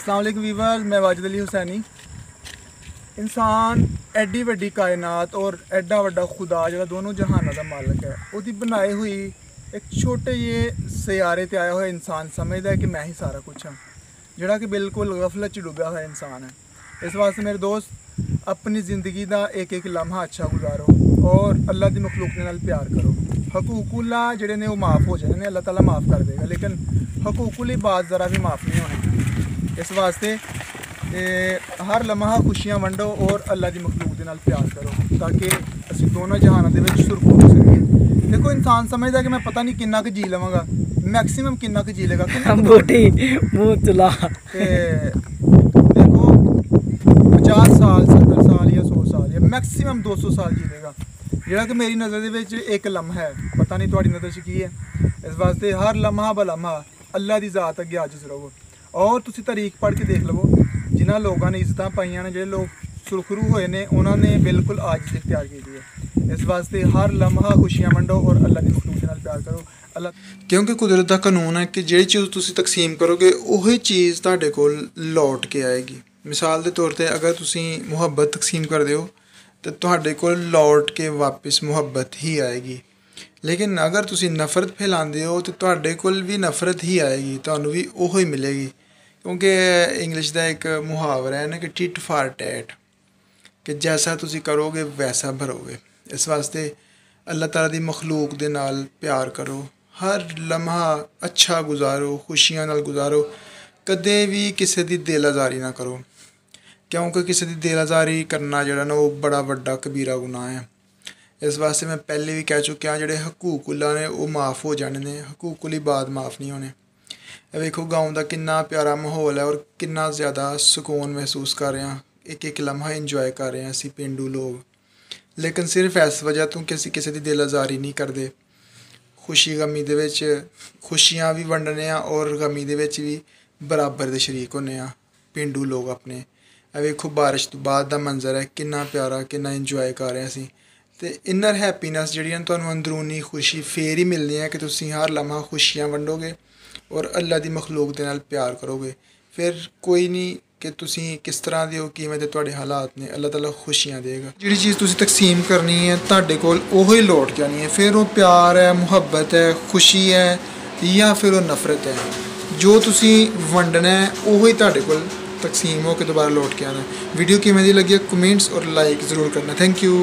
अस्सलाम वालेकुम वीवर्स, मैं वाजिद अली हुसैनी। इंसान एड्डी वड्डी कायनात और एड्डा वड्डा खुदा जो दोनों जहानों का मालक है, उसकी बनाई हुई एक छोटे ये सियारे ते आया हुआ इंसान समझता है कि मैं ही सारा कुछ हाँ, जोड़ा कि बिल्कुल गफलत च डुबा हुआ इंसान है। इस वास्ते मेरे दोस्त अपनी ज़िंदगी का एक एक लम्हा अच्छा गुजारो और अल्लाह की मखलूक के नाल प्यार करो। हकूकुल्ला जेडे ने वो माफ़ हो जाने, अल्लाह ताला माफ़ कर देगा, लेकिन हकूकुल बात ज़रा भी माफ़ नहीं होने। इस वास्ते हर लम्हा खुशियाँ वंडो और अल्लाह की मखलूक के नाल प्यार करो ताकि असी दोनों जहानों के सुरखू हो सके। देखो इंसान समझदा कि मैं पता नहीं किन्ना क जी लवांगा, मैक्सीमम किन्ना क जी लेगा मुँह चला देखो 50 साल 70 साल या 100 साल या मैक्सीमम 200 साल जी लेगा, जोड़ा कि मेरी नज़र के एक लम्हा है, पता नहीं थोड़ी नज़र च की है। इस वास्ते हर लम्हा ब लम्हा अल्लाह की ज़ात अगे आजिज़ रहो और तुसी तारीख पढ़ के देख लवो जिन्होंने लोगों ने इज्जत पाइया ने, जो लोग सुरखरू हुए ने उन्होंने बिल्कुल आजिज़ इख्तियार की है। इस वास्ते हर लम्हा खुशियाँ वंडो और अल्लाह की मखलूक के नाल प्यार करो। अल्लाह क्योंकि कुदरत का कानून है कि जिहड़ी चीज़ तुसी तकसीम करोगे उही चीज़ तुहाडे कोल लौट के आएगी। मिसाल के तौर पर अगर तुसी मुहब्बत तकसीम करदे हो तो तुहाडे कोल लौट के वापस मुहब्बत ही आएगी, लेकिन अगर तुसी नफ़रत फैलाते हो तो तुहाडे कोल भी नफ़रत ही आएगी, तुहानूं भी उही मिलेगी। क्योंकि इंग्लिश का एक मुहावरा है ना कि टिट फॉर टैट, कि जैसा तुसी करोगे वैसा भरोगे। इस वास्ते अल्लाह ताला दी मखलूक दे नाल प्यार करो, हर लम्हा अच्छा गुजारो, खुशियां नाल गुजारो, कदे भी किसी दी दिल आज़ारी ना करो, क्योंकि किसी दी दिल आज़ारी करना जोड़ा ना वो बड़ा वड्डा कबीरा गुनाह है। इस वास्ते मैं पहले भी कह चुकिया जोड़े हकूकुल्ला ने वो माफ़ हो जाने ने, हकूकुली बाद माफ़ नहीं होने। वेखो गाँव का कितना प्यारा माहौल है और कितना ज़्यादा सुकून महसूस कर रहे हैं, एक एक लम्हा इंजॉय कर रहे हैं असी पेंडू लोग, लेकिन सिर्फ इस वजह तो कि किसी की दिल आज़ारी नहीं करते। खुशी गमी दे विच खुशियाँ भी वंडने और गमी दे विच भी बराबर दे शरीक होने पेंडू लोग अपने। वेखो बारिश तो बाद का मंजर है, कितना प्यारा, कितना इंजॉय कर रहे हैं असी। तो इनर हैप्पीनैस जी तुहानूं अंदरूनी खुशी फिर ही मिलनी है कि तुसी हर लम्हा खुशियाँ वंडोगे और अल्लाह की मखलूक दे नाल प्यार करोगे। फिर कोई नहीं कि तुसी किस तरह दे हो, किवें दे तुहाडे हालात ने, अल्लाह ताला खुशियाँ देगा। जिहड़ी चीज़ तुसी तकसीम करनी है तुहाडे कोल ओही लौट के आनी है, फिर वो प्यार है, मुहब्बत है, खुशी है या फिर वो नफ़रत है। जो तुसी वंडना है ओही तुहाडे कोल तकसीम हो के दोबारा लौट के आना है। वीडियो किवें दी लगी है कमेंट्स और लाइक ज़रूर करना। Thank you.